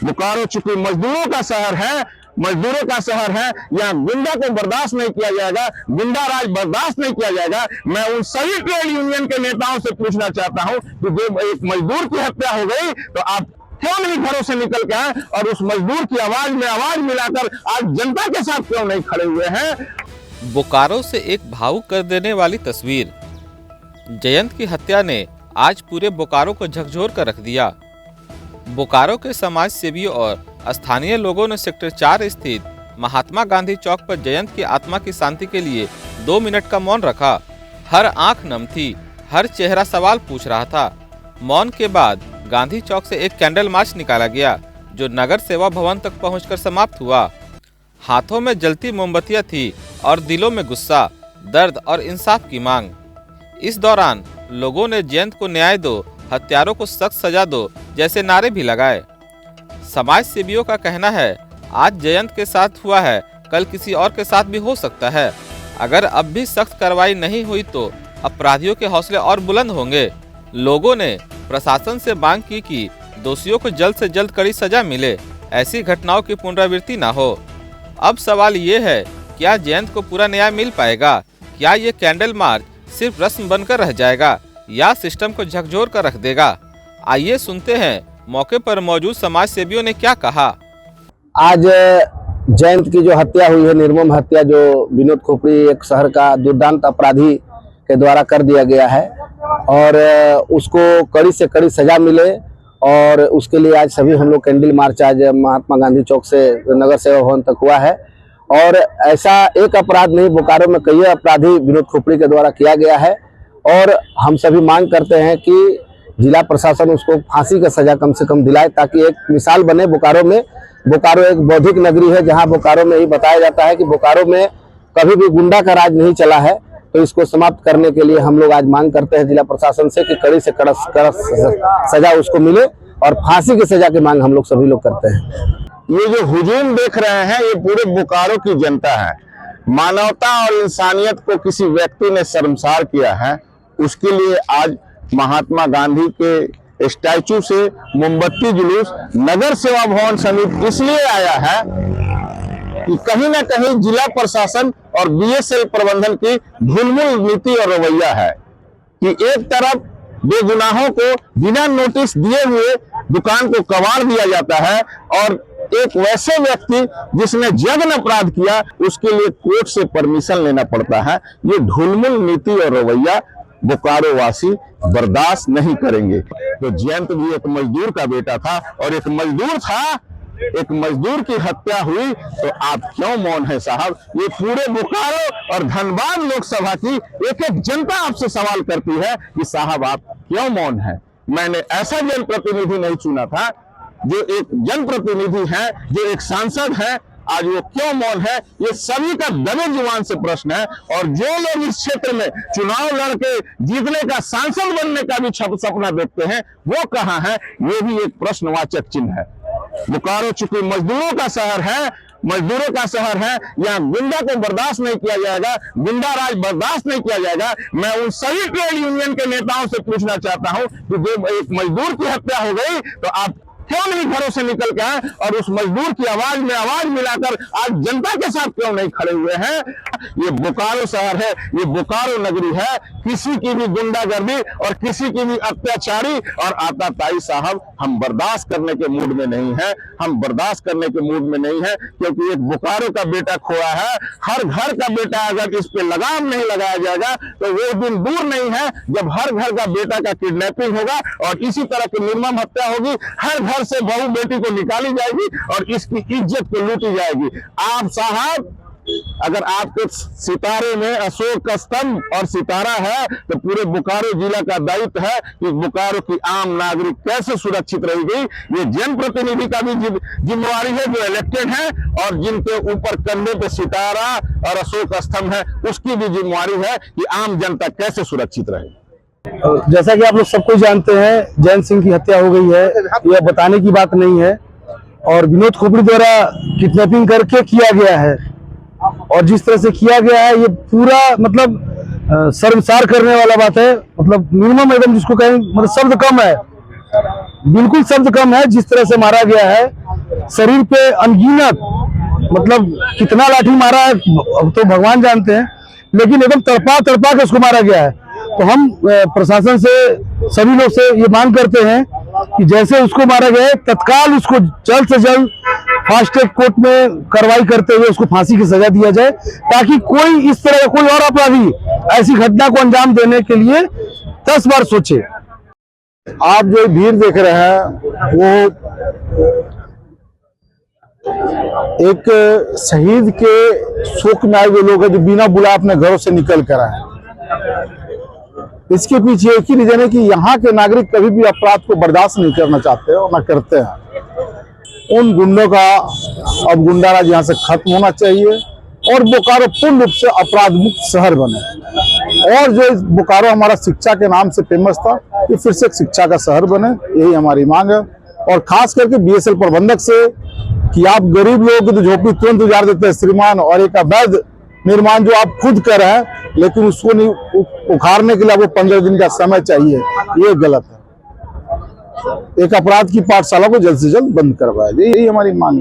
बोकारो चूंकि मजदूरों का शहर है, मजदूरों का शहर है, यहाँ गुंडा को बर्दाश्त नहीं किया जाएगा, गुंडा राज बर्दाश्त नहीं किया जाएगा। मैं उन सभी ट्रेड यूनियन के नेताओं से पूछना चाहता हूं कि जब एक मजदूर की हत्या हो गई तो आप क्यों नहीं घरों से निकल के आए और उस मजदूर की आवाज में आवाज मिलाकर आज जनता के साथ क्यों नहीं खड़े हुए हैं। बोकारो से एक भावुक कर देने वाली तस्वीर। जयंत की हत्या ने आज पूरे बोकारो को झकझोर कर रख दिया। बोकारो के समाज सेवियों और स्थानीय लोगों ने सेक्टर 4 स्थित महात्मा गांधी चौक पर जयंत की आत्मा की शांति के लिए 2 मिनट का मौन रखा। हर आंख नम थी, हर चेहरा सवाल पूछ रहा था। मौन के बाद गांधी चौक से एक कैंडल मार्च निकाला गया जो नगर सेवा भवन तक पहुंचकर समाप्त हुआ। हाथों में जलती मोमबत्तियां थी और दिलों में गुस्सा, दर्द और इंसाफ की मांग। इस दौरान लोगों ने जयंत को न्याय दो, हत्यारों को सख्त सजा दो जैसे नारे भी लगाए। समाज सेवियों का कहना है आज जयंत के साथ हुआ है, कल किसी और के साथ भी हो सकता है। अगर अब भी सख्त कार्रवाई नहीं हुई तो अपराधियों के हौसले और बुलंद होंगे। लोगों ने प्रशासन से मांग की कि दोषियों को जल्द से जल्द कड़ी सजा मिले, ऐसी घटनाओं की पुनरावृत्ति न हो। अब सवाल ये है, क्या जयंत को पूरा न्याय मिल पाएगा? क्या ये कैंडल मार्च सिर्फ रस्म बनकर रह जाएगा या सिस्टम को झकझोर कर रख देगा? आइए सुनते हैं मौके पर मौजूद समाज सेवियों ने क्या कहा। आज जयंत की जो हत्या हुई है, निर्मम हत्या जो विनोद खोपड़ी एक शहर का दुर्दांत अपराधी के द्वारा कर दिया गया है और उसको कड़ी से कड़ी सजा मिले, और उसके लिए आज सभी हम लोग कैंडल मार्च आज महात्मा गांधी चौक से नगर सेवा भवन तक हुआ है। और ऐसा एक अपराध नहीं, बोकारो में कई अपराधी विनोद खोपड़ी के द्वारा किया गया है और हम सभी मांग करते हैं कि जिला प्रशासन उसको फांसी का सजा कम से कम दिलाए ताकि एक मिसाल बने बोकारो में। बोकारो एक बौद्धिक नगरी है जहां बोकारो में ही बताया जाता है कि बोकारो में कभी भी गुंडा का राज नहीं चला है। तो इसको समाप्त करने के लिए हम लोग आज मांग करते हैं जिला प्रशासन से कि कड़ी से कड़ी सजा उसको मिले और फांसी की सजा की मांग हम लोग सभी लोग करते हैं। ये जो हुजूम देख रहे हैं ये पूरे बोकारो की जनता है। मानवता और इंसानियत को किसी व्यक्ति ने शर्मसार किया है, उसके लिए आज महात्मा गांधी के स्टैचू से मोमबत्ती जुलूस नगर सेवा भवन समिति इसलिए आया है कि कहीं ना कहीं जिला प्रशासन और बीएसएल प्रबंधन की ढुलमुल नीति और रवैया है कि एक तरफ बेगुनाहों को बिना नोटिस दिए हुए दुकान को कबाड़ दिया जाता है और एक वैसे व्यक्ति जिसने जघन्य अपराध किया उसके लिए कोर्ट से परमिशन लेना पड़ता है। ये ढुलमुल नीति और रवैया बोकारो वासी बर्दाश्त नहीं करेंगे। तो जयंत भी एक मजदूर का बेटा था और एक मजदूर की हत्या हुई तो आप क्यों मौन है साहब? ये पूरे बोकारो और धनबाद लोकसभा की एक एक जनता आपसे सवाल करती है कि साहब आप क्यों मौन है? मैंने ऐसा जनप्रतिनिधि नहीं चुना था जो एक जनप्रतिनिधि है, जो एक सांसद है, आज वो क्यों मौन है? ये सभी का दबे जुबान से प्रश्न है। और जो लोग इस क्षेत्र में चुनाव लड़के जीतने का, सांसद बनने का भी सपना देखते हैं वो कहाँ है? ये भी एक प्रश्नवाचक चिन्ह है। बोकारो चूंकि मजदूरों का शहर है, मजदूरों का शहर है, यहाँ गुंडा को बर्दाश्त नहीं किया जाएगा, गुंडा राज बर्दाश्त नहीं किया जाएगा। मैं उन सभी ट्रेड यूनियन के नेताओं से पूछना चाहता हूं कि जब एक मजदूर की हत्या हो गई तो आप क्यों नहीं घरों से निकल के आए और उस मजदूर की आवाज में आवाज मिलाकर आज जनता के साथ क्यों नहीं खड़े हुए हैं? ये बोकारो शहर है, ये बोकारो नगरी है। किसी की भी गुंडागर्दी और किसी की भी अत्याचारी और आताताई साहब हम बर्दाश्त करने के मूड में नहीं है, हम बर्दाश्त करने के मूड में नहीं है, क्योंकि एक बोकारो का बेटा खोया है। हर घर का बेटा अगर इस पे लगाम नहीं लगाया जाएगा तो वो दिन दूर नहीं है जब हर घर का बेटा का किडनैपिंग होगा और इसी तरह की निर्मम हत्या होगी। हर घर से बहू बेटी को निकाली जाएगी और इसकी इज्जत को लूटी जाएगी। आप साहब अगर आपके सितारे में अशोक का स्तंभ और सितारा है तो पूरे बोकारो जिला का दायित्व है कि बोकारो की आम नागरिक कैसे सुरक्षित रहेगी। ये जनप्रतिनिधि का भी जिम्मेवारी है जो इलेक्टेड है, और जिनके ऊपर कंधे पे सितारा और अशोक स्तंभ है उसकी भी जिम्मेवारी है कि आम जनता कैसे सुरक्षित रहे। जैसा कि आप लोग सब कुछ जानते हैं, जयंत सिंह की हत्या हो गई है, यह बताने की बात नहीं है। और विनोद खोपड़ी द्वारा किडनैपिंग करके किया गया है और जिस तरह से किया गया है ये पूरा मतलब शर्मसार करने वाला बात है। मतलब मिनिमम एकदम जिसको कहें, मतलब शब्द कम है, बिल्कुल शब्द कम है जिस तरह से मारा गया है। शरीर पे अनगिनत, मतलब कितना लाठी मारा है तो भगवान जानते हैं, लेकिन एकदम तड़पा तड़पा के उसको मारा गया है। तो हम प्रशासन से, सभी लोग से ये मांग करते हैं कि जैसे उसको मारा गया है तत्काल उसको जल्द से जल्द फास्ट ट्रैक कोर्ट में कार्रवाई करते हुए उसको फांसी की सजा दिया जाए, ताकि कोई इस तरह का कोई और अपराधी ऐसी घटना को अंजाम देने के लिए 10 बार सोचे। आप जो भीड़ देख रहे हैं वो एक शहीद के शोक में आए हुए लोग हैं जो बिना बुलाए अपने घरों से निकल कर आए। इसके पीछे एक ही रीजन है कि यहाँ के नागरिक कभी भी अपराध को बर्दाश्त नहीं करना चाहते और ना करते हैं। उन गुंडों का अब गुंडाराज यहाँ से खत्म होना चाहिए और बोकारो पूर्ण रूप से अपराध मुक्त शहर बने। और जो बोकारो हमारा शिक्षा के नाम से फेमस था, ये फिर से एक शिक्षा का शहर बने, यही हमारी मांग है। और खास करके बीएसएल प्रबंधक से कि आप गरीब लोगों की तो झोपड़ी तुरंत उजाड़ देते हैं श्रीमान, और एक अवैध निर्माण जो आप खुद कर रहे हैं, लेकिन उसको नहीं उखाड़ने के लिए आपको 15 दिन का समय चाहिए, ये गलत है। एक अपराध की पाठशाला को जल्द से जल्द बंद करवाया जाए, यही हमारी मांग है।